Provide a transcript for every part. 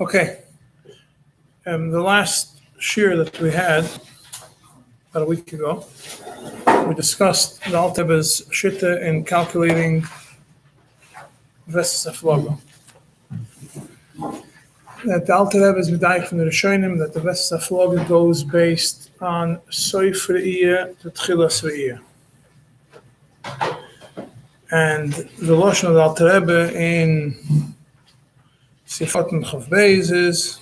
Okay. The last shiur that we had about a week ago, we discussed the Alter Rebbe's Shitta in calculating aphlagה. That the Alter Rebbe is medayek from the Rishonim that the aphlagה goes based on soif re'iyah to tchilas re'iyah. And the Rosh of the Alter Rebbe in Sifat and Chav Beis is,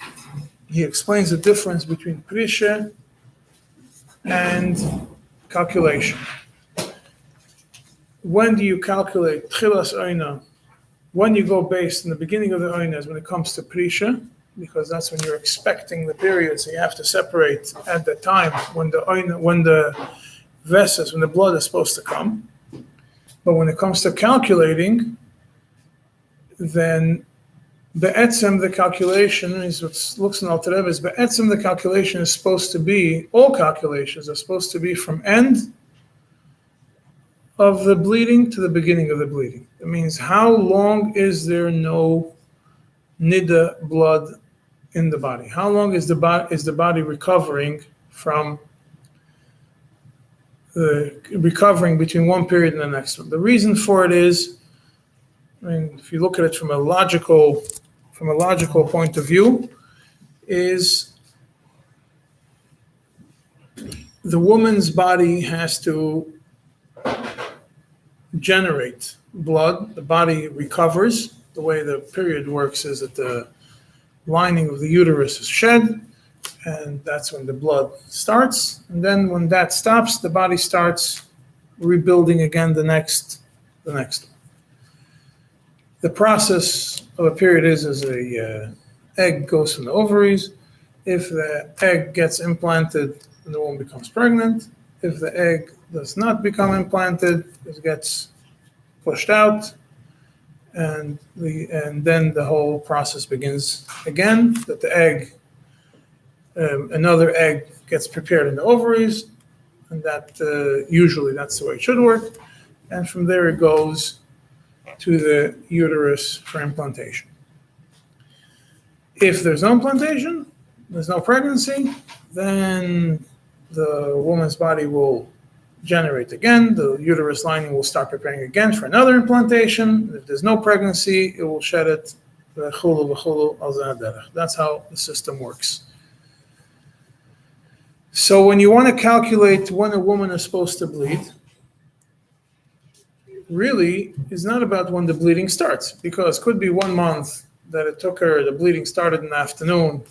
he explains the difference between prisha and calculation. When do you calculate tchilas oina? When you go based in the beginning of the oina is when it comes to prisha, because that's when you're expecting the period, so you have to separate at the time when the oina, when the vessels, when the blood is supposed to come. But when it comes to calculating, then the calculation is what looks in Alter Rebbe is the calculation is supposed to be, all calculations are supposed to be from end of the bleeding to the beginning of the bleeding. It means how long is there no nida blood in the body? How long is the body recovering from recovering between one period and the next one? The reason for it is, if you look at it from a logical point of view, is the woman's body has to generate blood. The body recovers. The way the period works is that the lining of the uterus is shed, and that's when the blood starts. And then when that stops, the body starts rebuilding again the next one. The process of a period is as a egg goes from the ovaries. If the egg gets implanted, then the woman becomes pregnant. If the egg does not become implanted, it gets pushed out, and then the whole process begins again. That the egg, another egg gets prepared in the ovaries, and that usually that's the way it should work. And from there it goes to the uterus for implantation. If there's no implantation, there's no pregnancy, then the woman's body will generate again. The uterus lining will start preparing again for another implantation. If there's no pregnancy, it will shed it. That's how the system works. So when you want to calculate when a woman is supposed to bleed, really is not about when the bleeding starts, because it could be 1 month that it took her, the bleeding started in the afternoon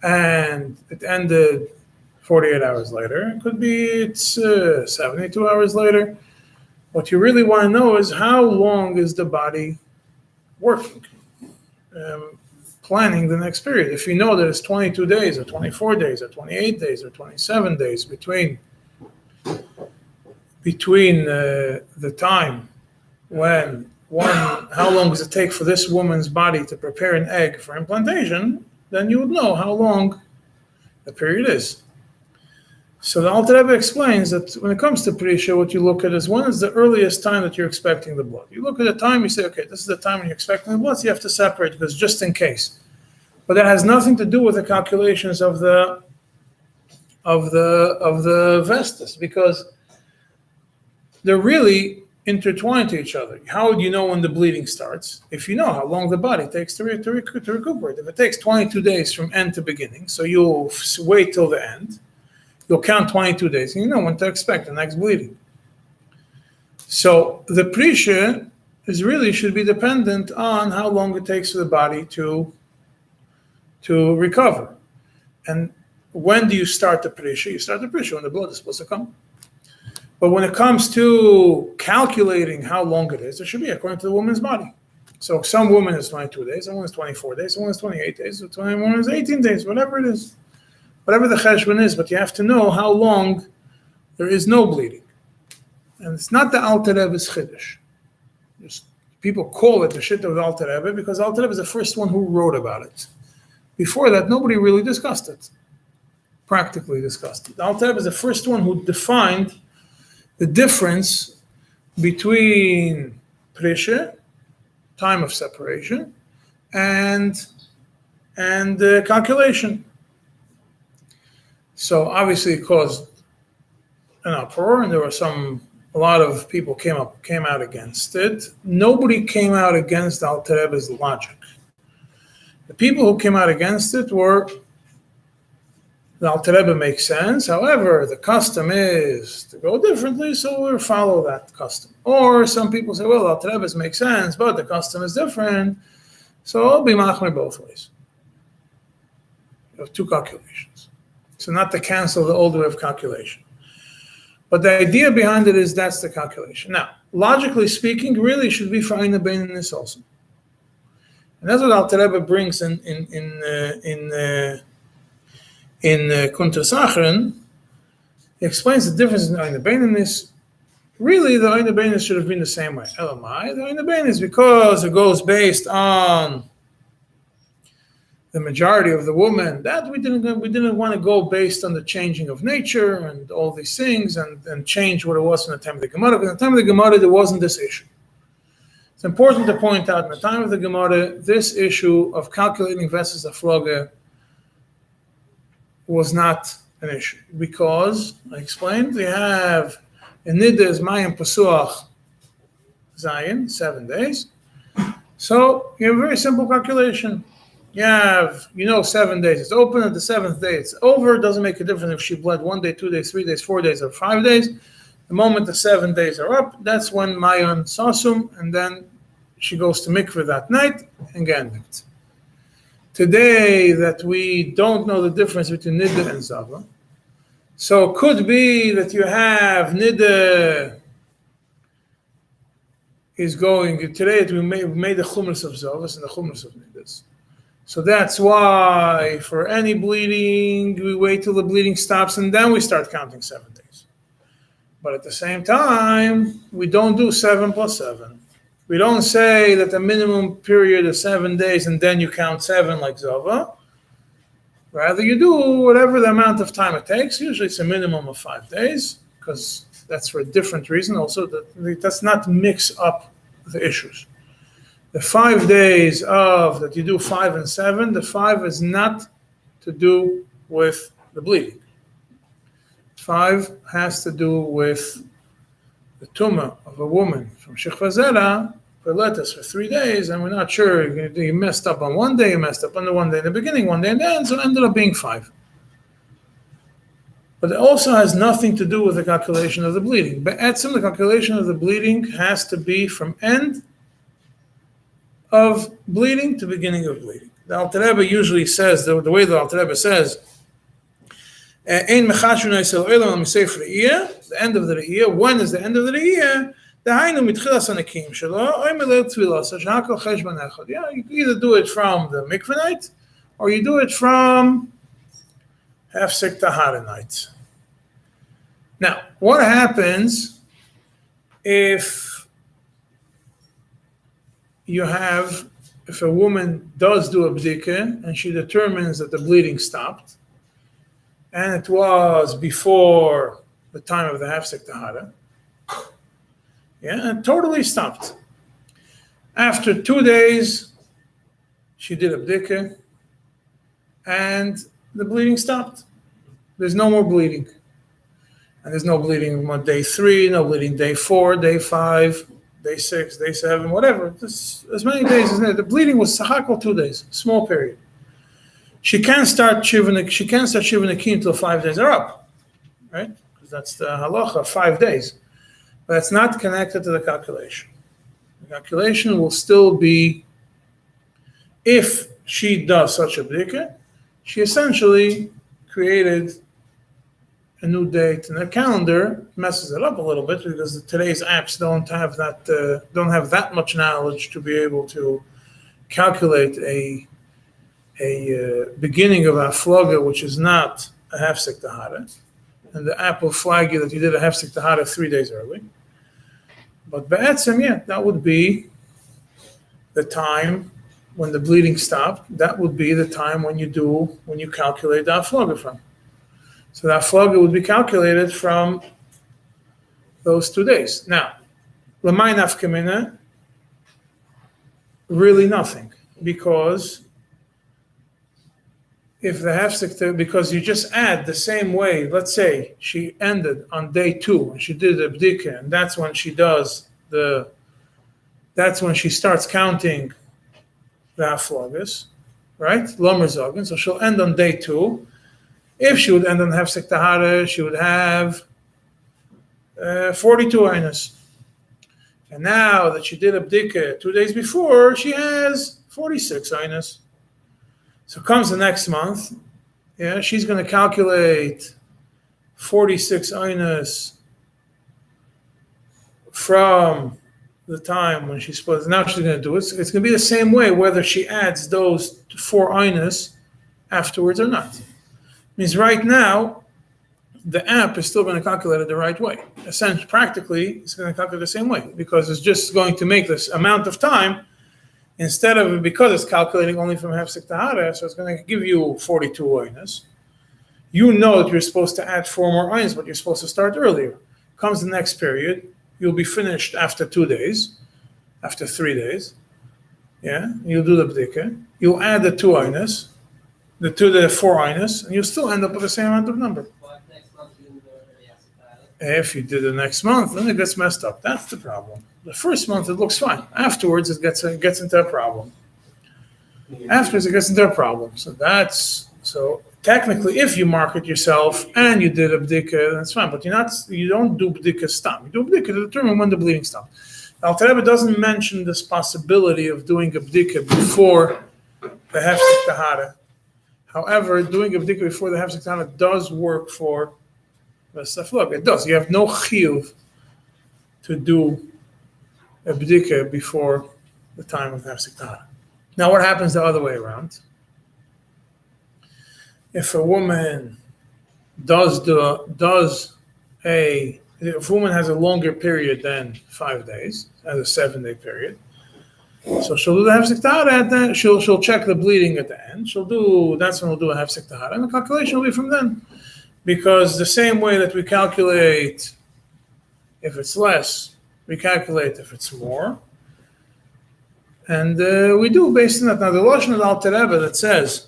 and it ended 48 hours later. It could be it's 72 hours later. What you really want to know is how long is the body working, planning the next period. If you know that it's 22 days or 24 days or 28 days or 27 days between the time how long does it take for this woman's body to prepare an egg for implantation, then you would know how long the period is. So the Alter Rebbe explains that when it comes to Prisha, what you look at is when is the earliest time that you're expecting the blood. You look at the time, you say, okay, this is the time when you're expecting the blood, so you have to separate because just in case. But that has nothing to do with the calculations of the vestas, because they're really intertwined to each other. How would you know when the bleeding starts? If you know how long the body takes to recuperate. If it takes 22 days from end to beginning, so you'll wait till the end, you'll count 22 days, and you know when to expect the next bleeding. So the prisha should be dependent on how long it takes for the body to recover. And when do you start the prisha? You start the prisha when the blood is supposed to come. But when it comes to calculating how long it is, it should be according to the woman's body. So some woman is 22 days, some woman is 24 days, some woman is 28 days, some woman is 18 days, whatever it is. Whatever the cheshbon is, but you have to know how long there is no bleeding. And it's not the Alter Rebbe's chiddush. People call it the Shittah of the Alter Rebbe because Alter Rebbe is the first one who wrote about it. Before that, nobody really discussed it, practically discussed it. The Alter Rebbe is the first one who defined the difference between prisha, time of separation, and and calculation. So obviously it caused an uproar, and there were a lot of people came out against it. Nobody came out against the Alter Rebbe's logic. The people who came out against it were, the Alter Rebbe makes sense. However, the custom is to go differently, so we'll follow that custom. Or some people say, well, Alter Rebbe's makes sense, but the custom is different, so I'll be machmir both ways. You have two calculations. So not to cancel the old way of calculation. But the idea behind it is that's the calculation. Now, logically speaking, really should be for Ein Beinis also. And that's what Alter Rebbe brings in Kuntres Achron. He explains the difference in Ein Beinis. Really, the Ein Beinis should have been the same way. Elamai, the Ein Beinis, because it goes based on the majority of the woman, that we didn't want to go based on the changing of nature and all these things and change what it was in the time of the Gemara. Because in the time of the Gemara, there wasn't this issue. It's important to point out in the time of the Gemara, this issue of calculating versus aphlagה was not an issue. Because, I explained, we have in Niddah Mayim Pasuach Zayin, 7 days. So you have a very simple calculation. You have, 7 days. It's open at the 7th day. It's over. It doesn't make a difference if she bled 1 day, 2 days, 3 days, 4 days, or 5 days. The moment the 7 days are up, that's when Mayon Sasum, and then she goes to mikveh that night and Gandikt. Today, that we don't know the difference between Niddah and Zava. So it could be that you have Niddah is going, today we made the Chumras of Zavas and the Chumras of Niddas. So that's why for any bleeding, we wait till the bleeding stops and then we start counting 7 days. But at the same time, we don't do 7 plus 7. We don't say that the minimum period is 7 days and then you count 7 like Zava. Rather, you do whatever the amount of time it takes. Usually it's a minimum of 5 days because that's for a different reason also. That's not mix up the issues. The 5 days that you do 5 and 7, the 5 is not to do with the bleeding. 5 has to do with the tumah of a woman from Shechva Zera, for 3 days, and we're not sure. You messed up on 1 day, you messed up on the 1 day in the beginning, 1 day in the end, so it ended up being 5. But it also has nothing to do with the calculation of the bleeding. But the calculation of the bleeding has to be from end of bleeding to beginning of bleeding. The Alter Rebbe usually says, the way the Alter Rebbe says, the end of the Re'iyah. When is the end of the Re'iyah? Yeah, you either do it from the mikveh night, or you do it from Hafsek Tahara night. Now, what happens if a woman does do a bdika and she determines that the bleeding stopped, and it was before the time of the Hafsek Tahara, and totally stopped. After 2 days, she did a bdika, and the bleeding stopped. There's no more bleeding. And there's no bleeding on day 3, no bleeding day 4, day 5, day 6, day 7, whatever. As many days as that. The bleeding was sahakal 2 days, small period. She can't start shivin akim until 5 days are up, right? Because that's the halacha, 5 days. But it's not connected to the calculation. The calculation will still be, if she does such a bdika, she essentially created a new date, and the calendar messes it up a little bit because today's apps don't have that much knowledge to be able to calculate a beginning of a aphlagה, which is not a Hafsek Tahara, and the app will flag you that you did a Hafsek Tahara 3 days early. But be'etzem, that would be the time when the bleeding stopped. That would be the time when you calculate the aphlagה from. So the aphlagah would be calculated from those 2 days. Now, l'may nafka mina, really nothing, because if the hefsek, because you just add the same way. Let's say she ended on day 2 and she did a bdika, and that's when she starts counting the haflagas, right? Lomer zogen. So she'll end on day 2. If she would end on hefsek tahara, she would have 42 aynas. And now that she did a bdika 2 days before, she has 46 aynas. So comes the next month, she's going to calculate 46 aynas from the time when she's supposed. Now she's going to do it. It's going to be the same way whether she adds those 4 aynas afterwards or not. Means right now, the app is still going to calculate it the right way. Essentially, practically, it's going to calculate the same way because it's just going to make this amount of time instead of, because it's calculating only from hefsek tahara, so it's going to give you 42 aynas. You know that you're supposed to add 4 more aynas, but you're supposed to start earlier. Comes the next period, you'll be finished after 2 days, after 3 days. You'll do the bdika. You'll add the 2 aynas, the 4 aynas, and you'll still end up with the same amount of number. If you did the next month, then it gets messed up. That's the problem. The first month it looks fine. Afterwards it gets into a problem. So technically, if you mark it yourself and you did a bdika, that's fine. But you don't do bdika stop. You do bdika to determine when the bleeding stops. Alter Rebbe doesn't mention this possibility of doing a bdika before the hefsek tahara. However, doing a bdika before the hefsek tahara does work for the saflog. It does. You have no chiyuv to do a bdika before the time of hefsek tahara. Now, what happens the other way around? If a woman if a woman has a longer period than 5 days, has a 7-day period, so she'll do the hefsek tahara at the end. She'll check the bleeding at the end. That's when we'll do a hefsek tahara, and the calculation will be from then. Because the same way that we calculate if it's less, we calculate if it's more. And we do based on that. Now the Lashon of Alter Rebbe that says,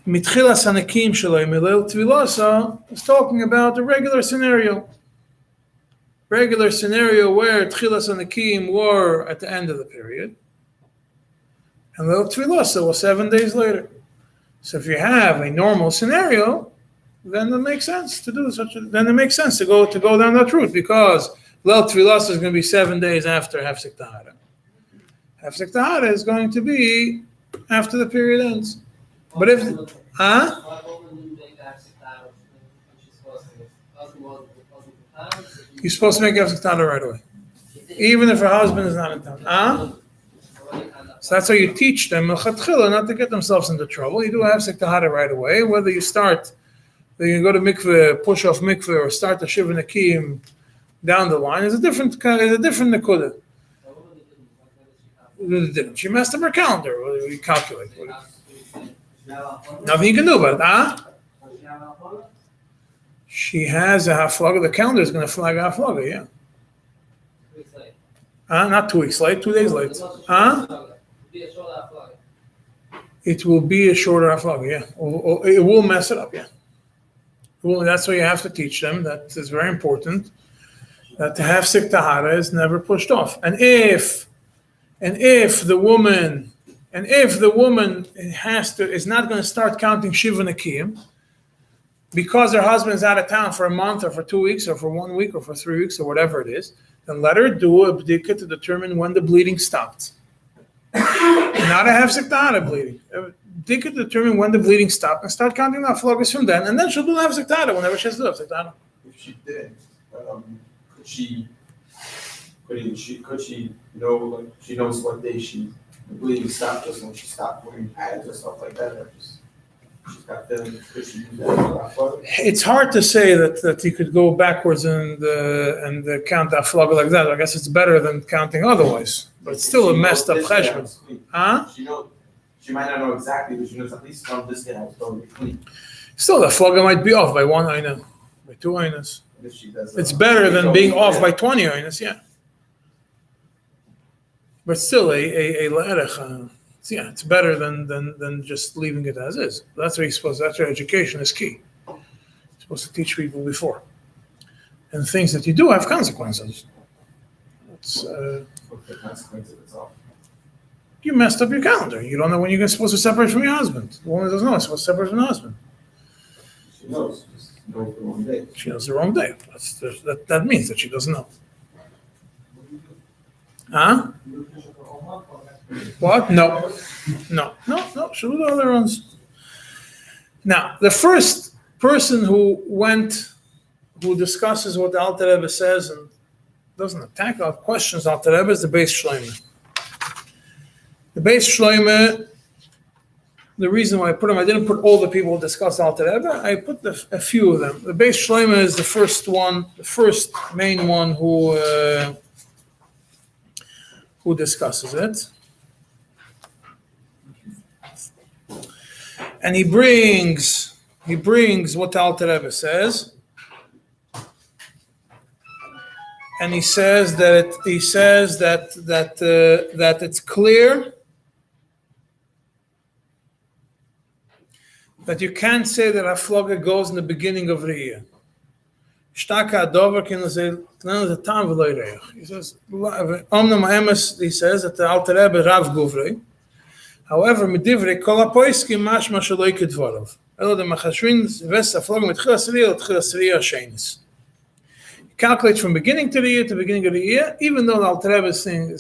Mitchilas hanakim shelo milel tvilasa is talking about the regular scenario. Regular scenario where Tchilas hanakim were at the end of the period. And Leil Tvilasa was 7 days later. So if you have a normal scenario, then it makes sense to do then it makes sense to go down that route because Leil Tvilasa is going to be 7 days after Hefsek Tahara. Hefsek Tahara is going to be after the period ends. But if you're supposed to make Hefsek Tahara right away, even if her husband is not in town. So that's how you teach them not to get themselves into trouble. You do Hefsek Tahara right away. Whether you start, you go to mikveh, push off mikveh, or start the shiva nakim down the line is a different nekuda. She messed up her calendar. What do you calculate? Nothing you can do about it. She has a haflaga. The calendar is going to flag a haflaga. Yeah. Not 2 weeks late. 2 days late. It will be a shorter haflaga. Yeah. It will mess it up. Yeah. That's why you have to teach them. That is very important. That the Hefsek Tahara is never pushed off. And if the woman is not going to start counting Shiva Nakim because her husband is out of town for a month or for 2 weeks or for 1 week or for 3 weeks or whatever it is, then let her do a bdika to determine when the bleeding stopped. Not a Hefsek Tahara bleeding. Bdika to determine when the bleeding stopped and start counting the haflagas from then, and then she'll do the Hefsek Tahara whenever she has to do Hefsek Tahara. If she didn't, could she know, like, she knows what day the bleeding stopped just when she stopped wearing pads or stuff like that, or just she's got feeling, could she use that? It's hard to say that you could go backwards and count that haflaga like that. I guess it's better than counting otherwise, but it's still a messed up cheshbon. She might not know exactly, but she knows at least from this day I was totally clean. Still, the haflaga might be off by 1 ayna, by 2 aynas. It's better than being off by 20 aynas, yeah. But still, a le'erech, it's better than just leaving it as is. That's what you're supposed. That's where education is key. You're supposed to teach people before, and things that you do have consequences. What's the consequence of itself? You messed up your calendar. You don't know when you're supposed to separate from your husband. The woman doesn't know it's supposed to separate from her husband. She knows, just knows the wrong day. She knows the wrong day. That means that she doesn't know. Huh? What? No. She'll do the other ones. Now, the first person who discusses what the Alter Rebbe says and doesn't attack or questions Alter Rebbe is the Beis Shlomo. The Beis Shlomo, the reason why I put them, I didn't put all the people who discuss Alter Rebbe, I put a few of them. The Beis Shlomo is the first main one who discusses it. And he brings what the Alter Rebbe says. And he says that it's clear that you can't say that Haflaga goes in the beginning of the year. He says, he says that the Alter Rebbe Rav Guvrei. However, Medivrei Kol HaPoiskim mashma sheloi kedvarav. Elo de machashrin ves Haflaga mitchilas riyah l'tchilas riyah shenis. Calculates from beginning to the year to beginning of the year, even though the Alter Rebbe's thing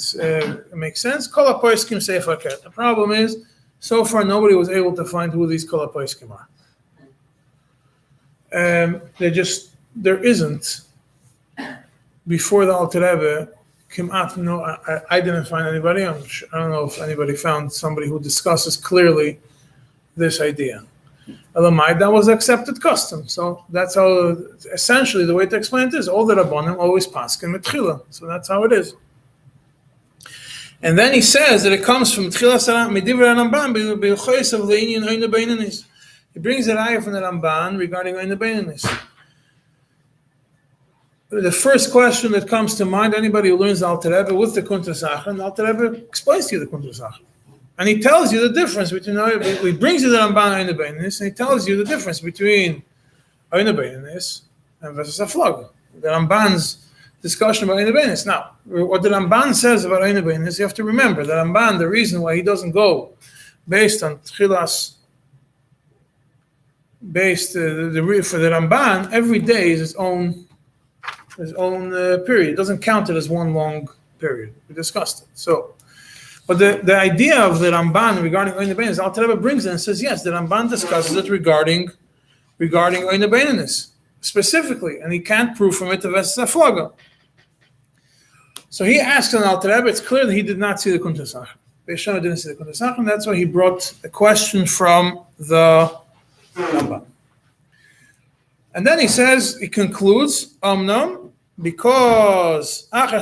makes sense. Kol HaPoiskim sefer ket. The problem is, so far nobody was able to find who these Kol HaPoiskim are. There isn't. Before the Alter Rebbe, I didn't find anybody. I don't know if anybody found somebody who discusses clearly this idea. Elamai, that was accepted custom. So that's how, essentially, the way to explain it is, all the Rabbanim always paskin mitchila. So that's how it is. And then he says that it comes from Tchila Salam, Medivrei Ramban, B'ilchois of Leinian Oina Beinanis. He brings a raya from the Ramban regarding Oina Beinanis. The first question that comes to mind, anybody who learns Alter Rebbe with the Kuntra Sachar, and Alter Rebbe explains to you the Kuntra Sachar. And he tells you the difference between, he brings you the Ramban Oina Beinanis, and he tells you the difference between Oina Beinanis and versus Haflaga. The Ramban's discussion about Oina Beinanis. Now, what the Ramban says about Oina Beinanis, you have to remember, the Ramban, the reason why he doesn't go based on Tchilas, for the Ramban, every day is his own period. It doesn't count it as one long period. We discussed it. So, but the idea of the Ramban regarding Oina Beinanis, Alter Rebbe brings it and says, yes, the Ramban discusses it regarding Oina Beinanis specifically, and he can't prove from it the Ves Haflaga. So he asks an Alter Rebbe, it's clear that he did not see the Kuntra Sachar. Beis Shlomo didn't see the Kuntra Sachar, and that's why he brought a question from the Ramban. And then he concludes, because means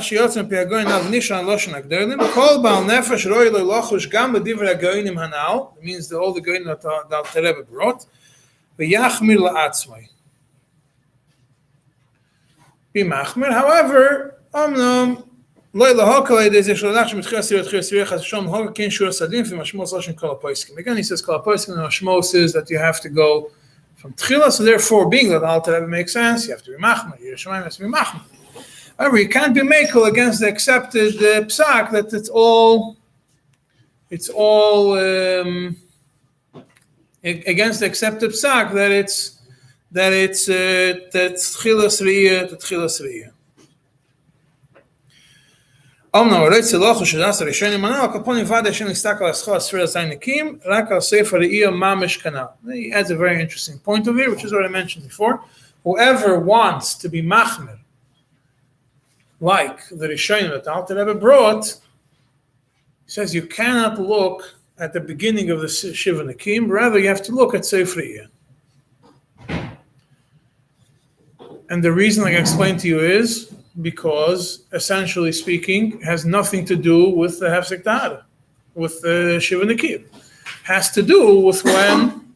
the all the goyim that the Alter Rebbe brought, v'yachmir la'atzmai. Be machmir. However, again, he says Kol HaPoiskim, and Hashmo says that you have to go from Tchila, so therefore, being that Alter Rebbe makes sense, you have to be machmir. Yerushalayim has to be machmir. However, you can't be mekel against the accepted psak that it's all against the accepted psak that it's Tchilas Riyah to Tchilas Riyah. He adds a very interesting point over here, which is what I mentioned before. Whoever wants to be machmer, like the Rishonim that Alter Rebbe brought, he says you cannot look at the beginning of the Shiva Nekim, rather you have to look at Sefer Iyah. And the reason I explained to you is because, essentially speaking, it has nothing to do with the Hefsek Tahara, with the Shiva Nekim. Has to do with when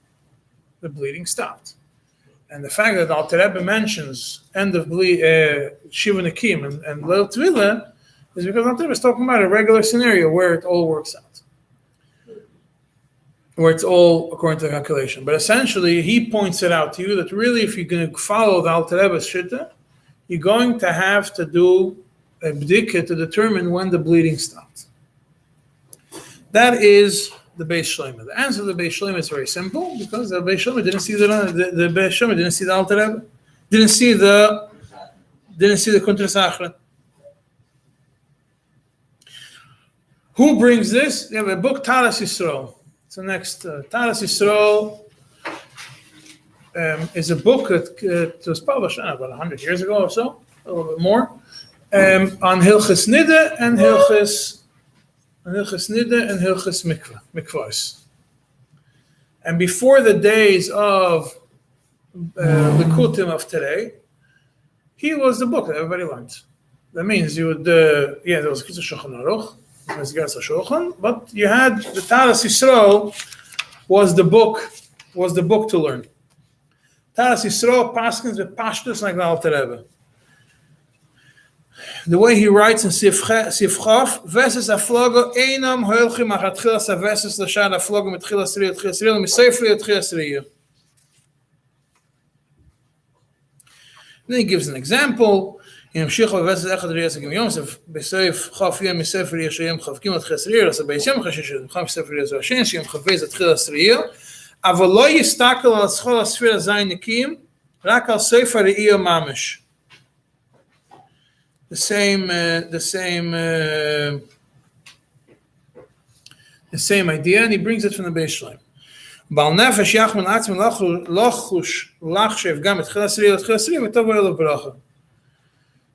the bleeding stopped. And the fact that Alter Rebbe mentions end of Shiva Nekim and Leil Tvila is because Alter Rebbe is talking about a regular scenario where it all works out. where it's all according to the calculation. But essentially, he points it out to you that really, if you're going to follow the Alter Rebbe's Shitta, you're going to have to do a bdika to determine when the bleeding stops. That is the Beis Shlomo. The answer to the Beis Shlomo is very simple, because the Beis Shlomo didn't see the Beis Shlomo didn't see the Alter Rebbe, didn't see the Kuntres Achron. Who brings this? You have a book, Taras Yisrael. It's the next. Taras Yisrael is a book that was published about 100 years ago or so, a little bit more, on Hilchas Nida and Hilchas Mikvahs. And before the days of Likutim of today, he was the book that everybody learned. That means you would, there was a Shulchan Aruch, but you had the Taras Yisrael was the book to learn. Taras Yisrael paskins with pashtus like the Alter Rebbe. The way he writes in Sifchaf, Veses aflogo einam hoelchim achatchilas aveses l'shad aflogo mitchilas riyah misefri atchilas riyah. Then he gives an example. In Shechov Veses echad riyah segim yomsev b'seif chaf yom misefri riyah sheyem chav kim atchilas riyah so b'yisem chashish chaf misefri riyah so hashen sheyem chavez atchilas riyah aval lo yistakel al schol asfira zayin nikim rak al sefer riyah mamish. The same idea, and he brings it from the Beis Shlomo. Bal nefesh yachman atzmi lochush lachshev gam etchilas riyah v'tov v'elav bracha.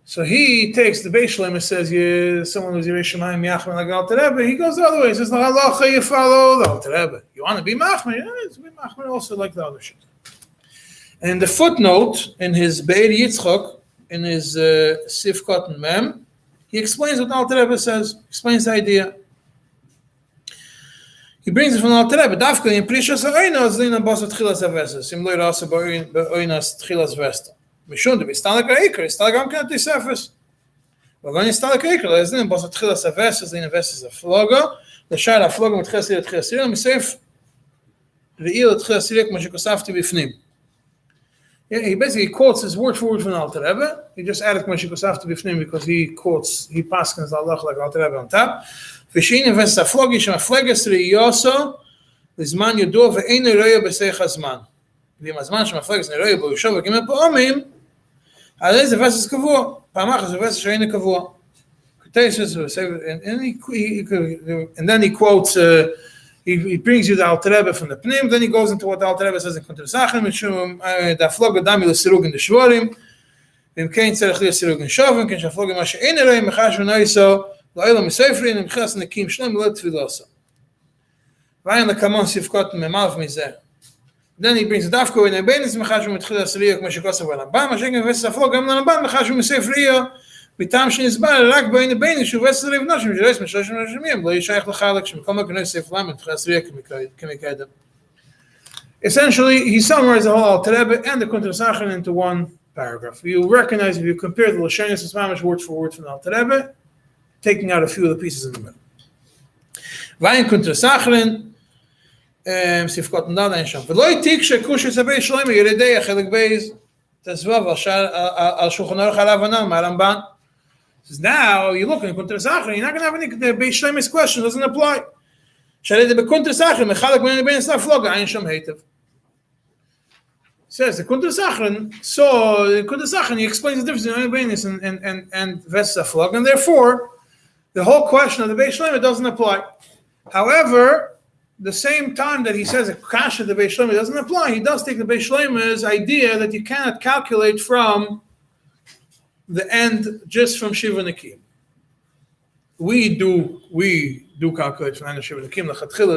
So he takes the Beis Shlomo and says, someone who's Yerei Shemayim yachman like Alter Rebbe, he goes the other way. He says, no halacha, you follow the Alter Rebbe. You want to be machman? Yeah, it's be machman also like the other shit. And the footnote in his Be'er Yitzchok, in his Sifkot and Mem, he explains what Alter Rebbe says, explains the idea. He brings it from Alter Rebbe. Dafka in Prishas Ha'oinos Lina Bosat Tchilas Aveses, Im Lo Rasa Ba'oinos Tchilas Vesta. Mishun to be Stalak Eiker, Stalak Amkan Tisefes. But when you Stalak Eiker, there's Lina Bosat Tchilas Aveses, Lina Vestes Afloga, the Shara Afloga with Chesir at Chesir, Misef Re'il at Chesir, Mashikosafti Bifnim. He basically quotes his word for word from Alter Rebbe. He just added Mashikosafti Bifnim because he paskins Allah like Alter Rebbe on top. Vishin invests a flogish and a flagus riyoso, Lizman Yudor ve'ein roya b'seich hazman. V'im hazman shem a flagus roya b'yushov v'gimel pa'omim, alei ze vesses kavua, pa'amach ze vesses she'ein kavua. And then he quotes, he brings you the Alter Rebbe from the Pnim, then he goes into what the Alter Rebbe says in Kuntres Achron, Mishum da flog dami l'sirug in the Shvorim, v'im kein tzerech l'sirug in Shovim, ken shaflog ma she'ein roya mechash v'noiso, then he brings the dafko in a benis mechash mitchilas riyah k'mashikosav v'alambam mashenken vesses aflog gam l'alambam mechash misef riyah mitam shenizbar rak bein a benis shu vesses riyah v'noshim jireis mishloshim nashimim lo yishayich l'chalak shemikol mekanoy sef lam mitchilas riyah k'mikadam. Essentially, he summarized the whole Alter Rebbe and the Kuntres Achron into one paragraph. You recognize if you compare the Lashonis Mamish word for word from the Alter Rebbe, taking out a few of the pieces in the middle. Vayin Kuntres Achron, Sifkot and Dada and Sham. V'loi tikshe kushis ha-Beis Shlomo yeridei ha-chelek beis tazvav al Shulchan Aruch al-Avanan ma'Ramban. Says now you look in Kuntres Achron, you're not going to have any Beis Shlomo's question doesn't apply. Shalei de Kuntres Achron mechalek ben ben saflog ayin sham heitev. Says the Kuntres Achron. So the Kuntres Achron he explains the difference between Benis and Vesses Aflog, and therefore the whole question of the Beis Shlomo doesn't apply. However, the same time that he says a kasha the Beis Shlomo doesn't apply, he does take the Beis Shlomo's idea that you cannot calculate from the end just from Shiva Nikim. We do calculate from the end of Shiva Nikim.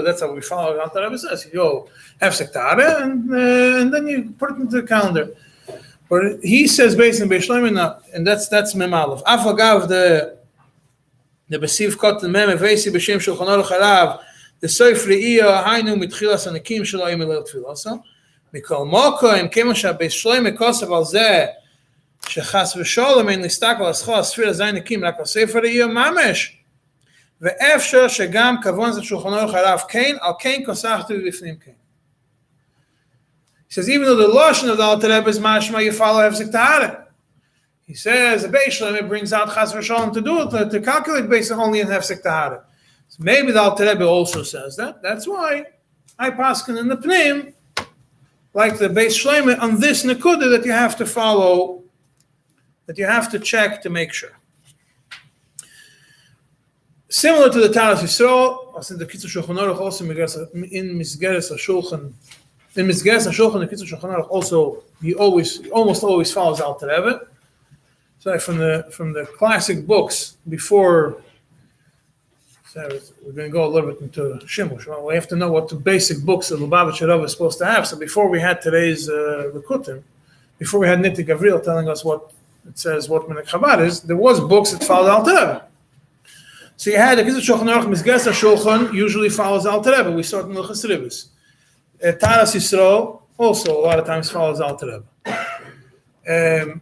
That's how we follow. Alter Rebbe says you have sektare and then you put it into the calendar. But he says based on Beis Shlomo, and that's Memalev. Afagav the besiv kot the mem evesi b'shem shulchan aruch harav the soif re'iyah hainu mitchilas anakim shelo imelel tfilasa mikol mokoim kemo shebeis shlomo kosav al zeh shechas v'sholom ein listakel aschol asfir zayin nakim rak al sefer re'iyah mamesh ואפשר שגם כוון את שולחן ערוך עליו כן, על כן כוסחתי בפנים כן. He says, even though the Lashon of the Alter Rebbe is mashma, you follow Hefzik Tahara. He says, the Beis Sholem brings out Chas v'Sholom to do it, to calculate based only on Hefzik Tahara. So maybe the Alter Rebbe also says that. That's why I paskin in the Pnim, like the Beis Sholem, on this Nekuda that you have to follow, that you have to check to make sure. Similar to the Taras Yisrael, as in the Kitzur Shulchan Aruch, also in Misgeres HaShulchan, in Misgeres HaShulchan, the Kitzur Shulchan Aruch also, he almost always follows Alter Rebbe. So from the classic books, before, so we're going to go a little bit into Shimush. Well, we have to know what the basic books that Lubavitcher Rav is supposed to have. So before we had today's Likutim, before we had Nitti Gavril telling us what it says, what Menach Chabad is, there was books that followed Alter Rebbe. So you had the Kitzur Shulchan Aruch, Misgeres HaShulchan usually follows Alter Rebbe. We saw it in L'chas Ribos. Taras Yisrael also a lot of times follows Alter Rebbe.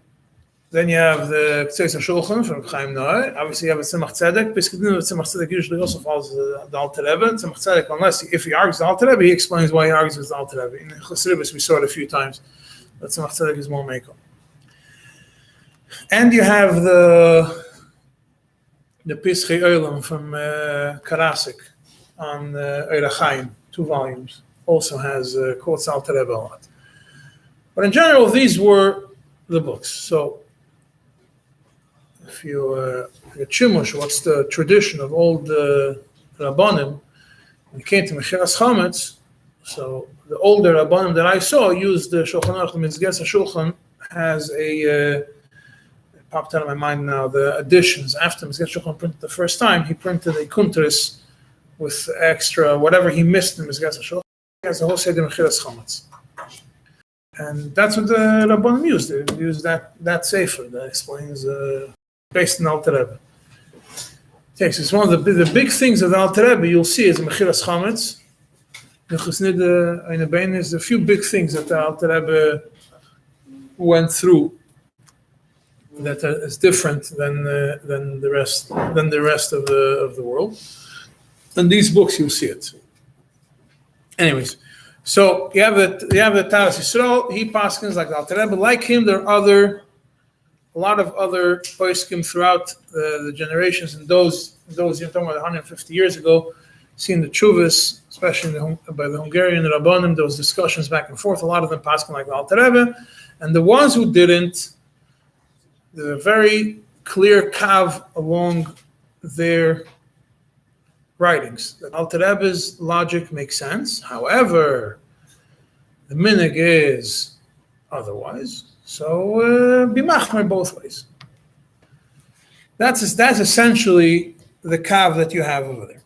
Then you have the Ktseis HaShulchan from Chaim Noah. Obviously you have a Tzemach Tzedek. Basically, the Tzemach Tzedek usually also follows the Alter Rebbe. Tzemach Tzedek, unless if he argues the Alter Rebbe, he explains why he argues with the Alter Rebbe. In L'chas Ribos we saw it a few times. But Tzemach Tzedek is more Meiko. And you have the Pischei Olam from Karasik on Eira Chaim, 2 volumes. Also has quotes Alter Rebbe a lot. But in general, these were the books. So if you get Shimush, what's the tradition of old Rabbanim, when it came to Mechiras Chametz, so the older Rabbanim that I saw used the Shulchan Aruch, the Misgeres HaShulchan, has a popped out of my mind now, the additions. After Misgeres HaShulchan printed the first time, he printed a Kuntres with extra, whatever he missed in Misgeres HaShulchan. He has a whole Seder Mechiras Chametz. And that's what the Rabbanim used. They used that sefer that explains, based on Alter Rebbe. It's one of the big things of the Alter Rebbe you'll see is Mechiras Chametz. There's a few big things that the Alter Rebbe went through that is different than the rest of the world. In these books you'll see it. Anyways, so you have the Taras Yisrael. He paskins like the Alter Rebbe. Like him, there are a lot of other poskim throughout the generations. And those you're talking about 150 years ago, seeing the Chuvas, especially by the Hungarian Rabbanim, those discussions back and forth. A lot of them paskin like the Alter Rebbe, and the ones who didn't, there's a very clear kav along their writings. The Alter Rebbe's logic makes sense. However, the minhag is otherwise. So be machmer both ways. That's essentially the kav that you have over there.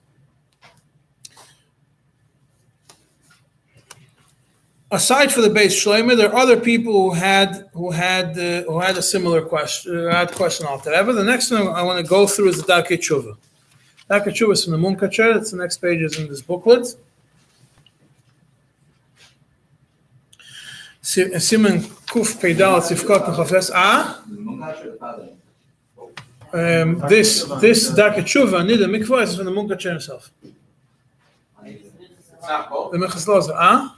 Aside from the Beis Shlomo, there are other people who had a similar question. Had question Alter Rebbe. The next one I want to go through is the Darkei Tshuva. Darkei Tshuva is from the Munkacher. It's the next pages in this booklet. Siman Kuf Peidal Tzivkot Nechafes. This Darkei Tshuva Nida Mikvah is from the Munkacher himself. The Mechas Lozer.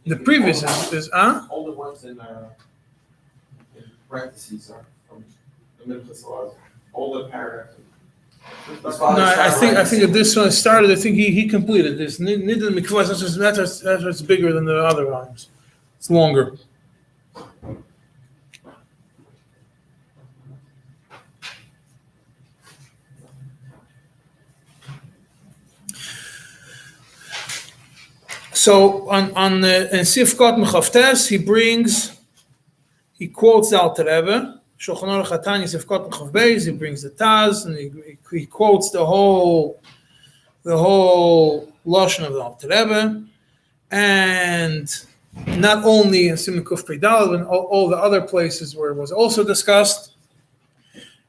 The previous is all the ones in parentheses are from the Minchas Laws. All the paragraphs. No, I think that this one started. I think he completed this. Nidin Mikvah. That's what's bigger than the other volumes. It's longer. So on in Sifkot Mechavtes, he quotes the Alter Rebbe. Shulchan Aruch Hatanya Sifkot Mechav Beis. He brings the Taz and he quotes the whole lashon of the Alter Rebbe, and not only in Siman Kuf Peidal, but all the other places where it was also discussed,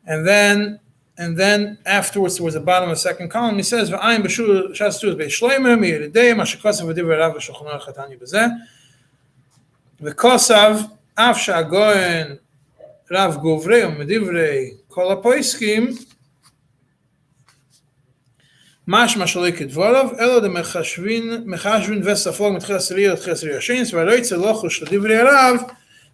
and then afterwards, towards the bottom of the second column, he says, "V'ayim b'shul shas tu Beis Shlomo mi'eridei mashakasav v'divrei Rav v'Shulchan Aruch Hatanya b'zeh v'kosav af sha'goyen Rav Govrei u'medivrei kol hapoiskim משמע שלא כדבריו, אלא דמחשבין וספלוג מתחיל עשירי לתחיל עשירי השינס, ולא יצא לוחש לדברי הרב,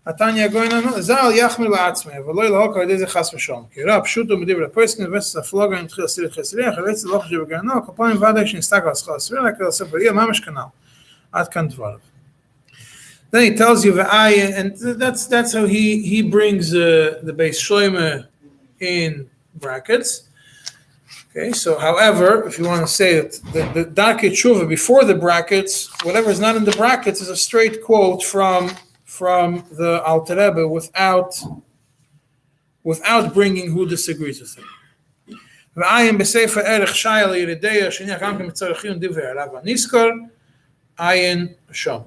התניא גויין ז"ל יחמיר לעצמי, ולא ילהוק על ידי זה חס ושלום. כי רב פשוטו מדברי הפרסקין וספלוג מתחיל עשירי לתחיל עשירי, אחרי יצא לוחש דברי גרנו, כפיים ודאי שנסתכל על שכר עשירי, להקל לספר יהיה ממש כנ"ל. עד כאן דבריו. Then he tells you and that's how he brings the base shloime in brackets. Okay, so however, if you want to say that the Darkei Tshuva before the brackets, whatever is not in the brackets is a straight quote from the Alter Rebbe without bringing who disagrees with him. ועיין בספר ערך שי על ירידי השני גם כן מצריכים דברי הרב הנזכר, עיין שם.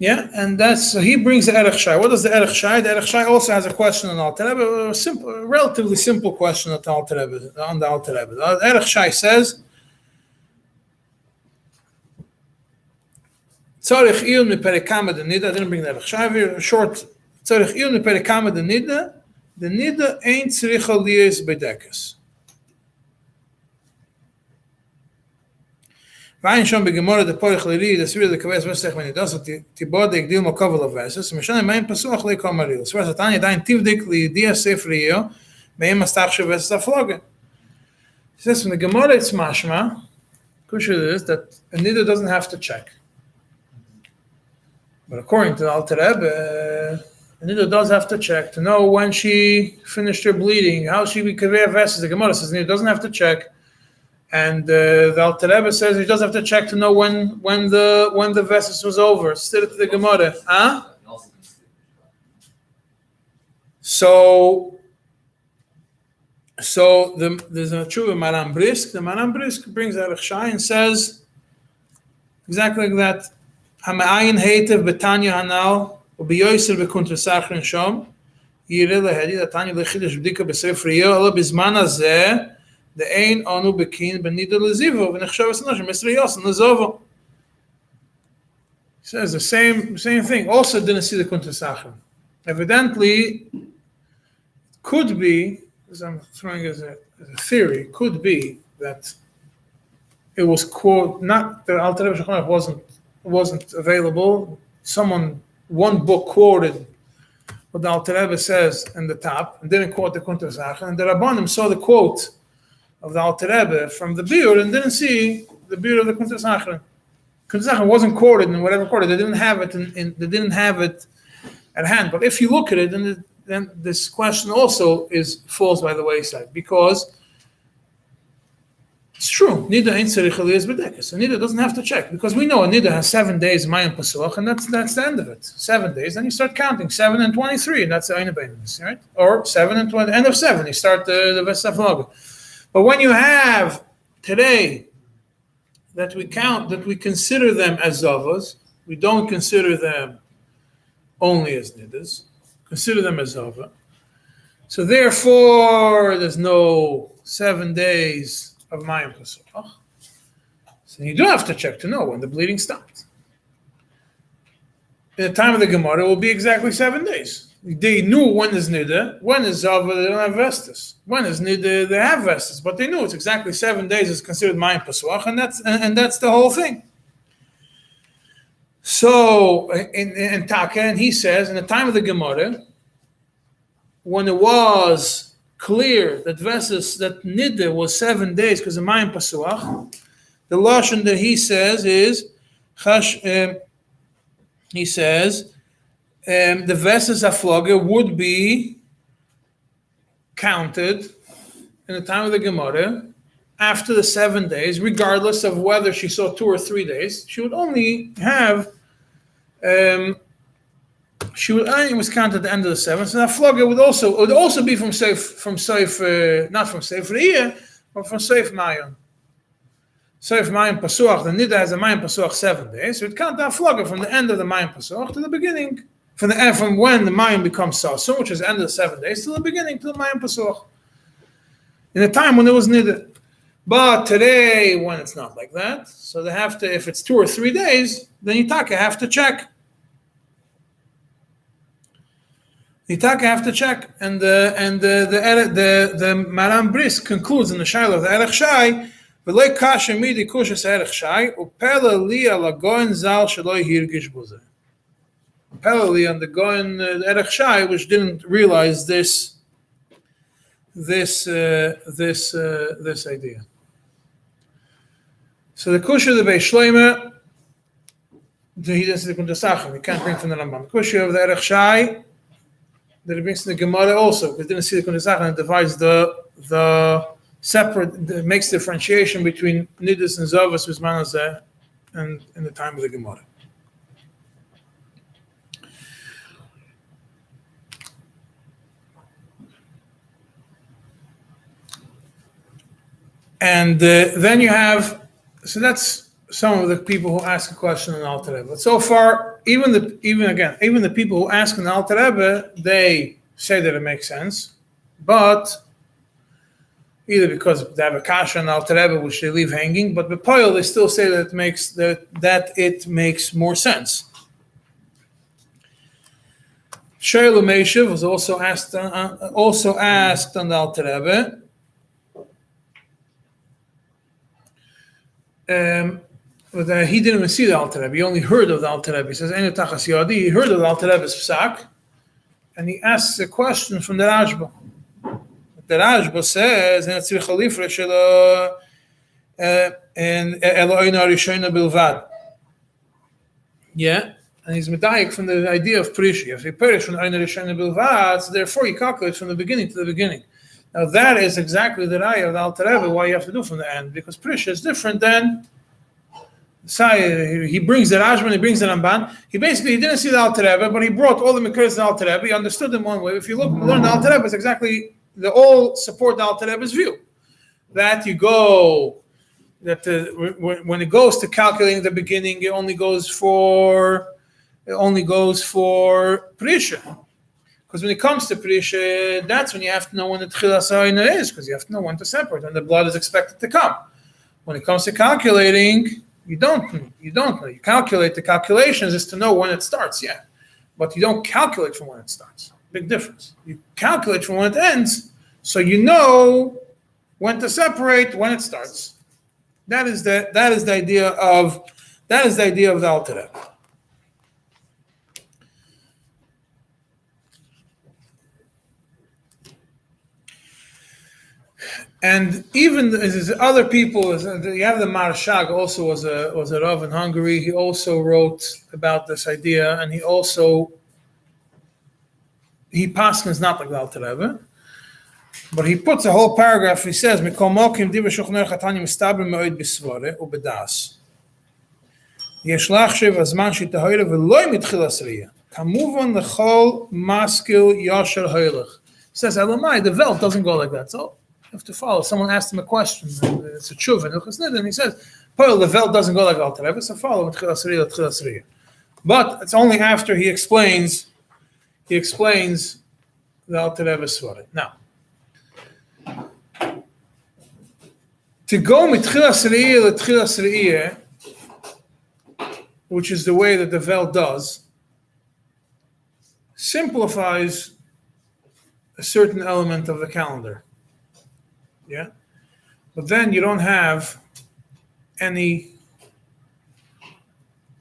Yeah, and so he brings the Erech Shai. What is the Erech Shai? The Erech Shai also has a question on Alter Rebbe, a relatively simple question on the Alter Rebbe. The Erech Shai says, Tzarich iyun miperikama de nida. I didn't bring the Erech Shai here. Short. Tzarich iyun miperikama de nida. The nida ain't tzricha liyes bedekes. ועין שם בגמורה דפורך לילי, דסביר דקבס וסתך מנידוס, תיבוד דגדיל מוקבל הווסס, ומשנה מים פסוח לי כל מריל. ספרס התניא עדיין תבדיק לידיע ספר יהיה, מים מסתח שווסס הפלוגה. He says from the Gemara it's mashma, Kushal is that a nida doesn't have to check. But according to the Alter Rebbe, a nida does have to check to know when she finished her bleeding, how she be kaver vessels. The Gemara says a nida doesn't have to check. And the Alter Rebbe says he does have to check to know when the vessels was over. Still to the Gemara, huh? So there's a tshuva Maran Brisk. The Maran Brisk brings Erech Shai and says exactly like that. Hamayin heitev betanya hanal ubiyoyser bekuntrasachrin shom yireh lehedi datanya lechidesh bdika b'sefer yeh ala bizman hazeh. The ein anu bekin benida lezivo v'nechshav esnosh mesriyos nezovo. He says the same thing. Also didn't see the kuntasachim. Evidently, could be, as I'm throwing as a theory, could be that it was quote not the Alter Rebbe wasn't available. One book quoted what the Alter Rebbe says in the top and didn't quote the kuntasachim, and the Rabbanim saw the quote of the Alter Rebbe from the Biur and didn't see the Biur of the Kuntas Achron. Kuntas Achron wasn't quoted in whatever quoted. They didn't have it they didn't have it at hand. But if you look at it, then this question also falls by the wayside because it's true. Nida ain't tzarich aliyas b'dekes. So Nida doesn't have to check because we know a Nida has 7 days Mayim Pasuach and that's the end of it. 7 days, then you start counting 7 and 23, and that's the Ein Beinus, right? Or 7 and 20, end of 7, you start the Vesafloga. But when you have today that we consider them as zavas, we don't consider them only as nidas, consider them as zava. So therefore, there's no 7 days of mayim pasuach. So you do have to check to know when the bleeding stopped. In the time of the Gemara, it will be exactly 7 days. They knew when is nida, when is zava, they don't have vestus. When is nida, they have vestus, but they knew it's exactly 7 days is considered mayim pasuach, and that's the whole thing. So in Taka, and he says in the time of the Gemara, when it was clear that vestus, that nida was 7 days because of mayim pasuach, the lashon that he says is he says. The vesses afloga would be counted in the time of the Gemara after the 7 days, regardless of whether she saw 2 or 3 days. She would only have, it was counted at the end of the 7th. So afloga would also be from Seif, not from Seif Re'iyah, but from Seif Mayon. Seif Mayon Pasuach, the Nida has a Mayon Pasuach 7 days, so it count the afloga from the end of the Mayon Pasuach to the beginning. From when the Mayim becomes Sasum, which is the end of the 7 days, to the beginning, to the Mayim Pasuach. In a time when it was Nida. But today, when it's not like that, so they have to, if it's 2 or 3 days, then you have to check. You have to check, and the Maram Bris concludes in the Shiloh of the Erech Shai, v'loi kasha midi kushas Erech Shai, upela li ala goin zal sheloi hirgish buze. Upela li on the goin Erech Shai, which didn't realize this idea. So the kusha of the Beis Shloime, he doesn't see the Kundasachim. He can't bring from the Rambam. The kusha of the Erech Shai, that he brings to the Gemara also, because didn't see the Kundasachim, and divides the separate, makes differentiation between Nidus and Zavas with Manazeh and in the time of the Gemara. And then you have, so that's some of the people who ask a question on Alter Rebbe. But so far, even the people who ask on Alter Rebbe, they say that it makes sense, but either because they have a kasha on Alter Rebbe which they leave hanging, but B'Poyel they still say that it makes more sense. Sheila Meishiv was also asked on the Alter Rebbe. But he didn't even see the Alter Rebbe. He only heard of the Alter Rebbe. He says, "Enu tachas yadi." He heard of the Alter Rebbe's psak, and he asks a question from the Rashba. The Rashba says, "En tzrich halifre shelo en Eloheinu harishona bilvad." Yeah, and he's medayik from the idea of Prishi. If he perish from Eloheinu harishona bilvad, so therefore he calculates from the beginning to the beginning. Now that is exactly the raya of the Alter Rebbe. Why you have to do from the end, because Prishi is different than. He brings the Rashba, he brings the Ramban. He didn't see the Alter Rebbe, but he brought all the Mekers of the Alter Rebbe. He understood them one way. If you learn the Alter Rebbe, it's exactly, they all support the Alter Rebbe's view. That you go, when it goes to calculating the beginning, it only goes for Prisha. Because when it comes to Prisha, that's when you have to know when the Tchilas Ha'ina is, because you have to know when to separate, when the blood is expected to come. When it comes to calculating, you don't know. You calculate the calculations is to know when it starts, yeah. But you don't calculate from when it starts. Big difference. You calculate from when it ends, so you know when to separate when it starts. That is the idea of the Alter Rebbe. And even as other people, you have the Marshag also was a Rav in Hungary. He also wrote about this idea, and he paskins not like the Alter Rebbe, but he puts a whole paragraph. He says, "Mikol mokim divrei shulchan aruch hatanya mistaber me'od b'svara u'b'das. Yesh lachshav hazman shetahoyle v'loy mitchilas riyah. Kamuvan l'chol maskil yasher hoylech." He says, "Elamai, the Welt doesn't go like that." So you have to follow. Someone asked him a question, and it's a tshuva, and he says, "Paul, the Welt doesn't go like Alter Rebbe, so follow mitchilas riyah." But it's only after he explains the Alter Rebbe's svara. Now, to go mitchilas riyah l'tchilas riyah, which is the way that the Welt does, simplifies a certain element of the calendar. Yeah? But then you don't have any,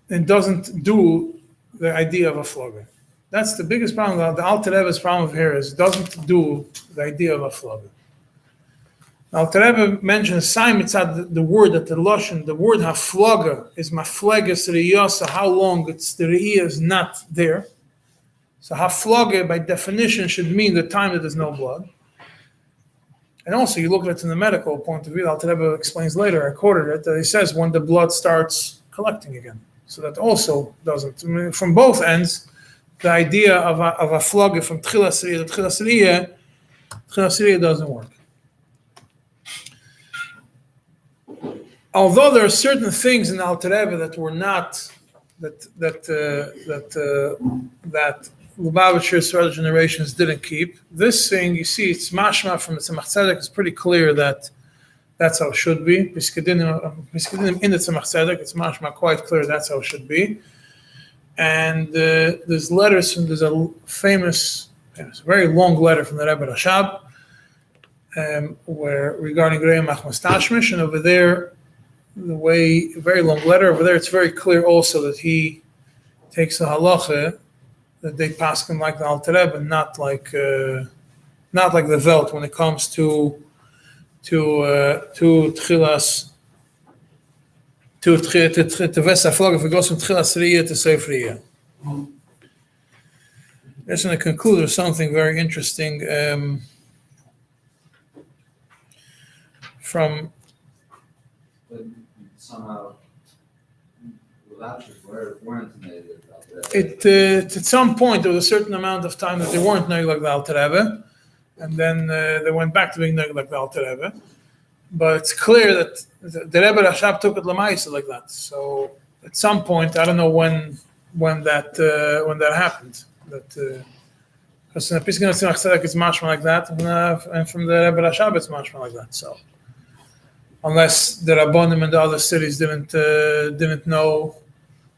it doesn't do the idea of a flogger. That's the biggest problem. The Alter Rebbe's problem here is it doesn't do the idea of a flogger. Alter Rebbe mentions Saimitza, the word that the Lashon, the word haflaga is mafleges riyah, so how long the riyah is not there. So haflaga by definition should mean the time that there's no blood. And also you look at it from the medical point of view, Alter Rebbe explains later, I quoted it, that he says when the blood starts collecting again. So that also doesn't, from both ends, the idea of a flogger from Tchilas Riyah to Tchilas Riyah doesn't work. Although there are certain things in Alter Rebbe that were not, that Lubavitcher's early generations didn't keep. This thing, you see, it's mashma from the Tzemach Tzedek. It's pretty clear that that's how it should be. Piskedinim in the Tzemach Tzedek, it's mashma quite clear that's how it should be. And there's letters from, there's a famous It's a very long letter from the Rebbe Rashab, where regarding Grei Machmas Tashmish, and over there, very long letter over there, it's very clear also that he takes the halacha that they pass him like the Alter Rebbe, not like the Welt when it comes to Tchilas, to Ves HaFlog, if it goes from Tchilas Riyah to Seif Riyah. Just going to conclude with something very interesting from. But somehow, without weren't native. At some point, there was a certain amount of time that they weren't knowing like the Alter Rebbe, and then they went back to being knowing like the Alter Rebbe. But it's clear that the Rebbe Rashab took it Lamaisa like that. So at some point, I don't know when that happened. Because in the Pesach Tzedek it's mashma like that, and from the Rebbe Rashab it's mashma like that. So unless the Rabbonim and the other cities didn't know,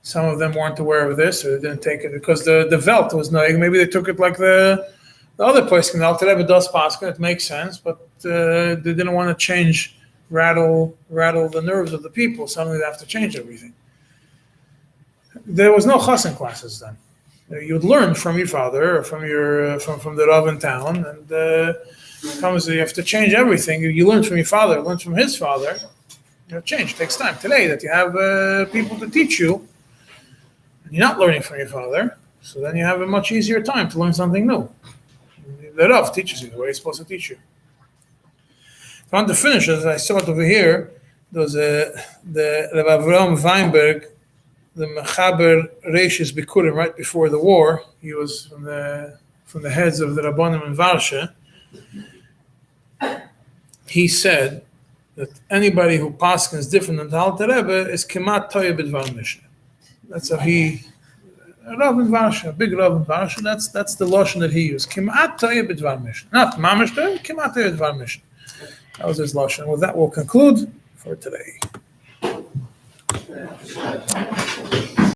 some of them weren't aware of this, or they didn't take it because the Welt was knowing. Maybe they took it like the other place. The Alter Rebbe does paskin, it makes sense, but they didn't want to change, rattle the nerves of the people. Suddenly they have to change everything. There was no chassan classes then. You'd learn from your father or from the Rav in town, and comes you have to change everything. You learn from your father, learn from his father. Change. It takes time. Today that you have people to teach you, and you're not learning from your father, so then you have a much easier time to learn something new. The Rav teaches you the way he's supposed to teach you. If I want to finish, as I saw it over here, there was the Rabbi Avraham Weinberg, the Mechaber Reishis Bikurim, right before the war. He was from the heads of the Rabbanim in Varsha. He said that anybody who paskins different than the Alter Rebbe is kemat toya b'dvar Mishnah. That's how he, a Rav in Varsha, a big Rav in Varsha. That's the lashon that he used. Kemat toya b'dvar Mishnah, not mamish toya, kemat toya b'dvar Mishnah. That was his lashon. With that, we'll conclude for today.